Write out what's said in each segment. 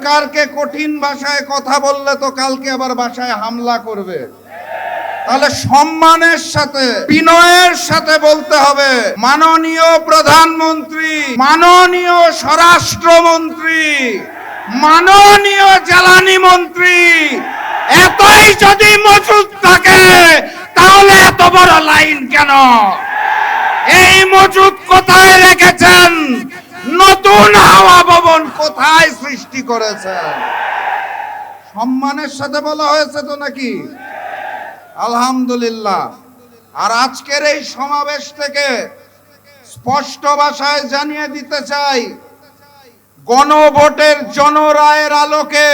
সরকারকে কঠিন ভাষায় কথা বললে তো কালকে আবার বাসায় হামলা করবে। তাহলে সম্মানের সাথে বিনয়ের সাথে বলতে হবে, মাননীয় প্রধানমন্ত্রী, মাননীয় স্বরাষ্ট্রমন্ত্রী, মাননীয় জ্বালানি মন্ত্রী, এতই যদি মজুদ থাকে তাহলে এত বড় লাইন কেন? এই মজুদ কোথায় রেখেছেন? নতুন হাওয়া ভবন কোথায় সৃষ্টি করেছেন? সম্মানের সাথে বলা হয়েছে তো নাকি? আলহামদুলিল্লাহ। আর আজকের এই সমাবেশ থেকে স্পষ্ট ভাষায় জানিয়ে দিতে চাই, গণভোটের জনরায়ের আলোকে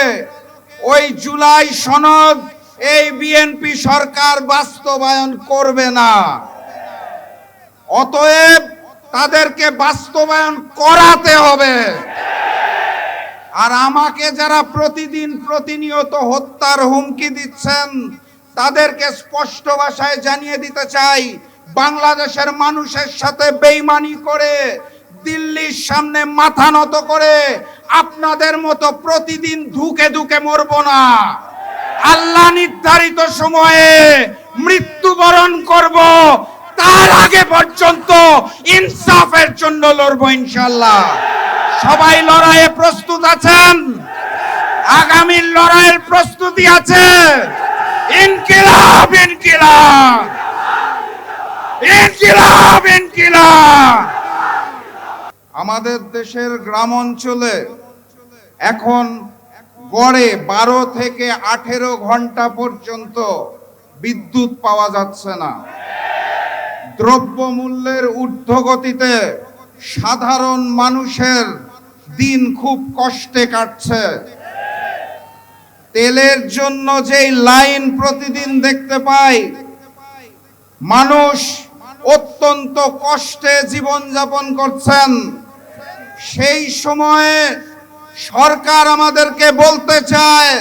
ওই জুলাই সনদ এই বিএনপি সরকার বাস্তবায়ন করবে না। অতএব তাদেরকে বাস্তবায়ন করাতে হবে। আর আমাকে যারা প্রতিদিন প্রতিনিয়ত হত্যার হুমকি দিচ্ছেন তাদেরকে স্পষ্ট ভাষায় জানিয়ে দিতে চাই, বাংলাদেশের মানুষের সাথে বেইমানি করে দিল্লির সামনে মাথা নত করে আপনাদের মতো প্রতিদিন ধুকে ধুকে মরবো না। আল্লাহ নির্ধারিত সময়ে মৃত্যুবরণ করব, তার আগে পর্যন্ত ইনসাফের জন্য লড়বো ইনশাআল্লাহ। সবাই লড়াইয়ে প্রস্তুত আছেন? আগামী লড়াইয়ের প্রস্তুতি আছে? ইনকিলাব ইনকিলাব ইনকিলাব ইনকিলাব। আমাদের দেশের গ্রাম অঞ্চলে এখন গড়ে 12 থেকে 18 ঘন্টা পর্যন্ত বিদ্যুৎ পাওয়া যাচ্ছে না। দ্রব্যমূল্যের ঊর্ধ্বগতিতে সাধারণ মানুষের দিন খুব কষ্টে কাটছে। তেলের জন্য যেই লাইন প্রতিদিন দেখতে পাই, মানুষ অত্যন্ত কষ্টে জীবনযাপন করছেন। সেই সময়ে সরকার আমাদেরকে বলতে চায়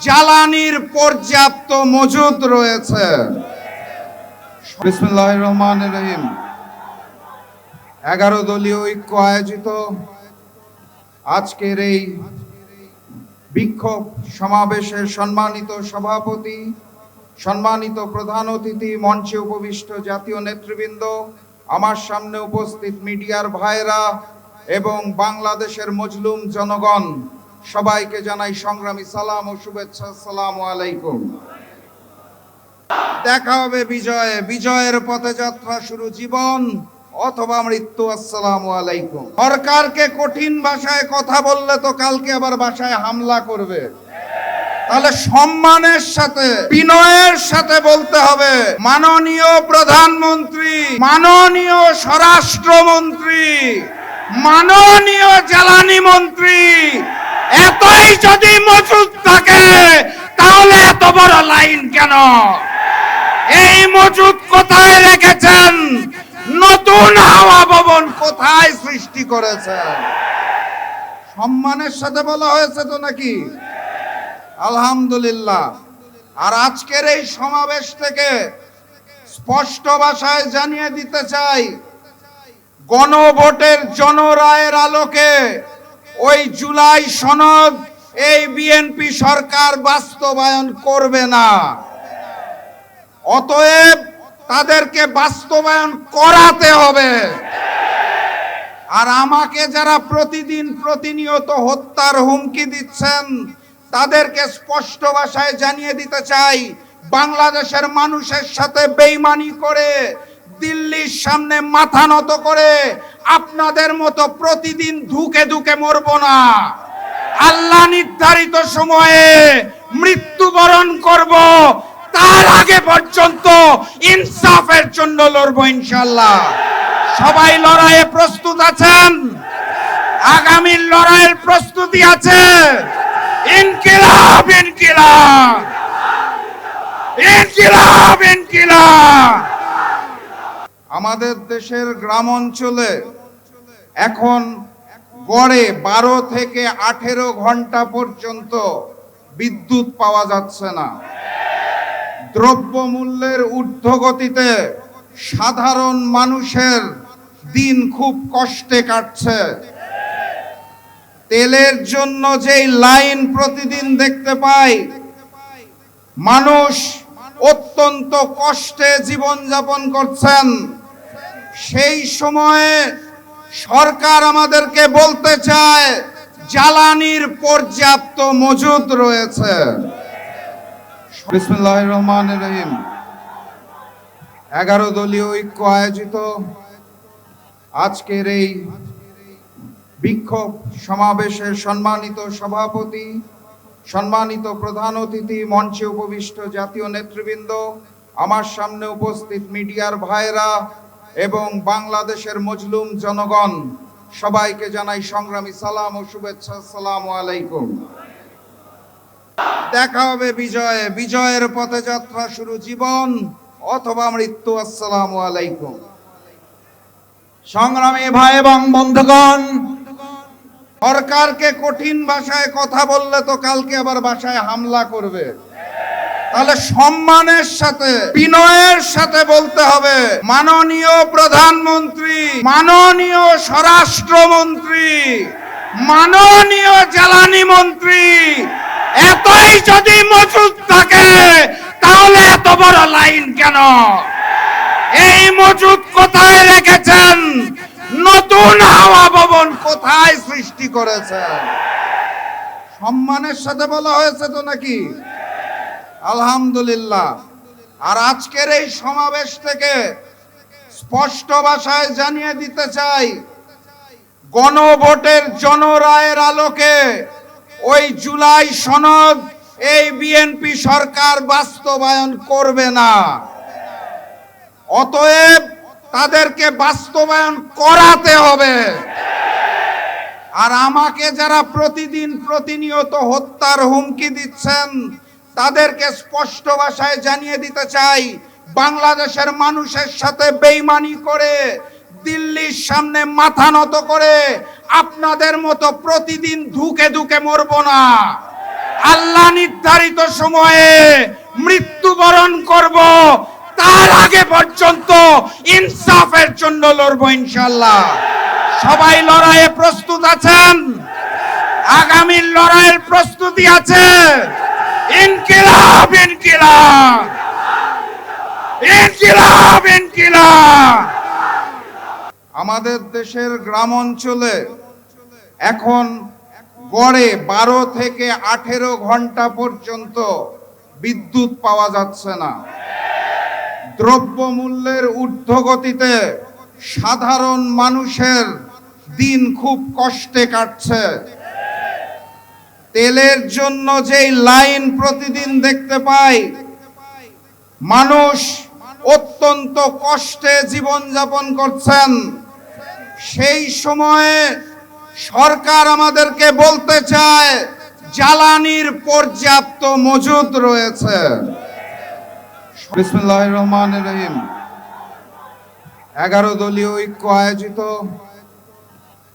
জ্বালানির পর্যাপ্ত মজুদ রয়েছে। বিসমিল্লাহির রহমানির রহিম। 11 দলীয় ঐক্য আয়োজিত আজকের এই বিক্ষোভ সমাবেশের সম্মানিত সভাপতি, সম্মানিত প্রধান অতিথি, মঞ্চে উপবিষ্ট জাতীয় নেতৃবৃন্দ, আমার সামনে উপস্থিত মিডিয়ার ভাইরা এবং বাংলাদেশের মজলুম জনগণ, সবাইকে জানাই সংগ্রামী সালাম ও শুভেচ্ছা। আসসালামু আলাইকুম। দেখা হবে বিজয়ে, বিজয়ের পথে যাত্রা শুরু জীবন অথবা মৃত্যু। আসসালামু আলাইকুম। সরকারকে কঠিন ভাষায় কথা বললে তো কালকে আবার বাসায় হামলা করবে। তাহলে সম্মানের সাথে বিনয়ের সাথে বলতে হবে, মাননীয় প্রধানমন্ত্রী, মাননীয় স্বরাষ্ট্রমন্ত্রী, মাননীয় জ্বালানি মন্ত্রী, এতই যদি মজুদ থাকে তাহলে এত বড় লাইন কেন? এই মজুদ কোথায় রেখেছেন? নতুন হাওয়া ভবন কোথায় সৃষ্টি করেছেন? সম্মানের সাথে বলা হয়েছে তো নাকি? আলহামদুলিল্লাহ। আর আজকের এই সমাবেশ থেকে স্পষ্ট ভাষায় জানিয়ে দিতে চাই, গণভোটের জনরায়ের আলোকে ওই জুলাই সনদ এই বিএনপি সরকার বাস্তবায়ন করবে না। অতএব তাদেরকে বাস্তবায়ন করাতে হবে। আর আমাকে যারা প্রতিদিন প্রতিনিয়ত হত্যার হুমকি দিচ্ছেন তাদেরকে স্পষ্ট ভাষায় জানিয়ে দিতে চাই, বাংলাদেশের মানুষের সাথে বেইমানি করে দিল্লির সামনে মাথা নত করে আপনাদের মতো প্রতিদিন ধুকে ধুকে মরবো না। আল্লাহ নির্ধারিত সময়ে মৃত্যুবরণ করব, তার আগে পর্যন্ত ইনসাফের জন্য লড়বো ইনশাআল্লাহ। সবাই লড়াইয়ে প্রস্তুত আছেন? আগামী লড়াইয়ের প্রস্তুতি আছে? ইনকিলাব ইনকিলাব ইনকিলাব ইনকিলাব। আমাদের দেশের গ্রাম অঞ্চলে এখন গড়ে 12 থেকে 18 ঘন্টা পর্যন্ত বিদ্যুৎ পাওয়া যাচ্ছে না। দ্রব্যমূল্যের ঊর্ধ্বগতিতে সাধারণ মানুষের দিন খুব কষ্টে কাটছে। তেলের জন্য যেই লাইন প্রতিদিন দেখতে পাই, মানুষ অত্যন্ত কষ্টে জীবনযাপন করছেন, সেই সময়ে সরকার আমাদেরকে বলতে চায় জ্বালানির পর্যাপ্ত মজুদ রয়েছে। বিসমিল্লাহির রহমানির রহিম। 11 দলীয় ঐক্য আয়োজিত আজকের এই বিক্ষোভ সমাবেশের সম্মানিত সভাপতি, সম্মানিত প্রধান অতিথি, মঞ্চে উপবিষ্ট জাতীয় নেতৃবৃন্দ, আমার সামনে উপস্থিত মিডিয়ার ভাইরা এবং বাংলাদেশের মজলুম জনগণ, সবাইকে জানাই সংগ্রামী সালাম ও শুভেচ্ছা। আসসালামু আলাইকুম। দেখা হবে বিজয়ে, বিজয়ের পথে যাত্রা শুরু জীবন অথবা মৃত্যু। আসসালামু আলাইকুম। সংগ্রামী ভাই এবং বন্ধুগণ, সরকারকে কঠিন ভাষায় কথা বললে তো কালকে আবার বাসায় হামলা করবে, তাহলে সম্মানের সাথে বিনয়ের সাথে বলতে হবে, মাননীয় প্রধানমন্ত্রী, মাননীয় স্বরাষ্ট্রমন্ত্রী, মাননীয় জ্বালানি মন্ত্রী, এতই যদি মজুদ থাকে তাহলে এত বড় লাইন কেন? এই মজুদ কোথায় রেখেছেন? নতুন হাওয়া ভবন কোথায় সৃষ্টি করেছেন? সম্মানের সাথে বলা হয়েছে তো নাকি? আলহামদুলিল্লাহ। আর আজকের এই সমাবেশ থেকে স্পষ্ট ভাষায় জানিয়ে দিতে চাই, গণভোটের জনরায়ের আলোকে ওই জুলাই সনদ এই বিএনপি সরকার বাস্তবায়ন করবে না। অতএব তাদেরকে বাস্তবায়ন করাতে হবে। আর আমাকে যারা প্রতিদিন প্রতিনিয়ত হত্যার হুমকি দিচ্ছেন, তাদেরকে স্পষ্ট ভাষায় জানিয়ে দিতে চাই, বাংলাদেশের মানুষের সাথে বেইমানি করে, দিল্লির সামনে মাথা নত করে আপনাদের মতো প্রতিদিন ধুকে ধুকে মরব না। আল্লাহ নির্ধারিত সময়ে মৃত্যুবরণ করব, তার আগে পর্যন্ত ইনসাফের জন্য লড়বো ইনশাআল্লাহ। সবাই লড়াইয়ে প্রস্তুত আছেন? আগামী লড়াইয়ের প্রস্তুতি আছে? ইনকিলাব ইনকিলাব ইনকিলাব ইনকিলাব। আমাদের দেশের গ্রাম অঞ্চলে এখন গড়ে 12 থেকে 18 ঘন্টা পর্যন্ত বিদ্যুৎ পাওয়া যাচ্ছে না। দ্রব্যমূল্যের ঊর্ধ্বগতিতে সাধারণ মানুষের দিন খুব কষ্টে কাটছে। তেলের জন্য যেই লাইন প্রতিদিন দেখতে পাই, মানুষ অত্যন্ত কষ্টে জীবনযাপন করছেন, সেই সময়ে সরকার আমাদেরকে বলতে চায় জ্বালানির পর্যাপ্ত মজুদ রয়েছে। বিসমিল্লাহির রহমানির রহিম। 11 দলীয় ঐক্য আয়োজিত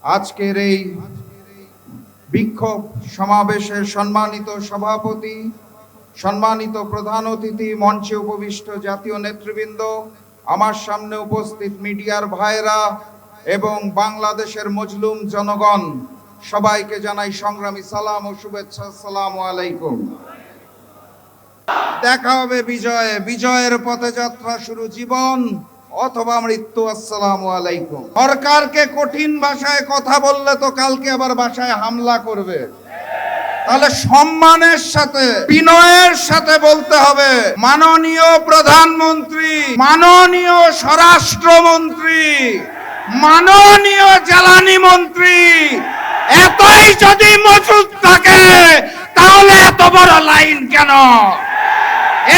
আজকের এই বিক্ষোভ সমাবেশের সম্মানিত সভাপতি, সম্মানিত প্রধান অতিথি, মঞ্চে উপবিষ্ট জাতীয় নেতৃবৃন্দ, আমার সামনে উপস্থিত মিডিয়ার ভাইরা এবং বাংলাদেশের মজলুম জনগণ, সবাইকে জানাই সংগ্রামী সালাম ও শুভেচ্ছা। আসসালামু আলাইকুম। দেখা হবে বিজয়ে, বিজয়ের পথে যাত্রা শুরু জীবন অথবা মৃত্যু। আসসালামু আলাইকুম। সরকারকে কঠিন ভাষায় কথা বললে তো কালকে আবার বাসায় হামলা করবে, তাহলে সম্মানের সাথে বিনয়ের সাথে বলতে হবে, মাননীয় প্রধানমন্ত্রী, মাননীয় স্বরাষ্ট্রমন্ত্রী, মাননীয় জ্বালানি মন্ত্রী, এতই যদি মজুদ থাকে তাহলে এত বড় লাইন কেন?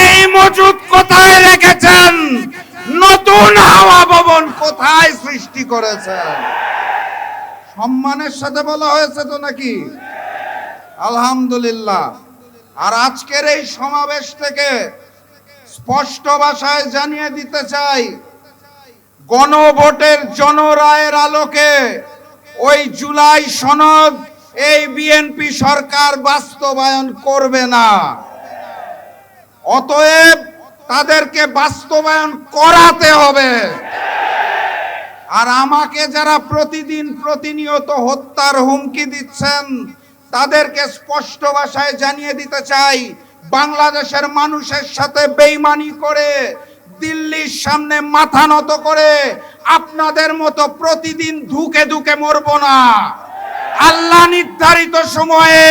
এই মজুদ কোথায় রেখেছেন? নতুন হাওয়া ভবন কোথায় সৃষ্টি করেছেন? সম্মানের সাথে বলা হয়েছে তো নাকি? আলহামদুলিল্লাহ। আর আজকের এই সমাবেশ থেকে স্পষ্ট ভাষায় জানিয়ে দিতে চাই, গণভোটের জনরায়ের আলোকে ওই জুলাই সনদ এই বিএনপি সরকার বাস্তবায়ন করবে না। অতএব তাদেরকে বাস্তবায়ন করাতে হবে। আর আমাকে যারা প্রতিদিন প্রতিনিয়ত হত্যার হুমকি দিচ্ছেন তাদেরকে স্পষ্ট ভাষায় জানিয়ে দিতে চাই, বাংলাদেশের মানুষের সাথে বেইমানি করে দিল্লির সামনে মাথা নত করে আপনাদের মতো প্রতিদিন ধুকে ধুকে মরবো না। আল্লাহ নির্ধারিত সময়ে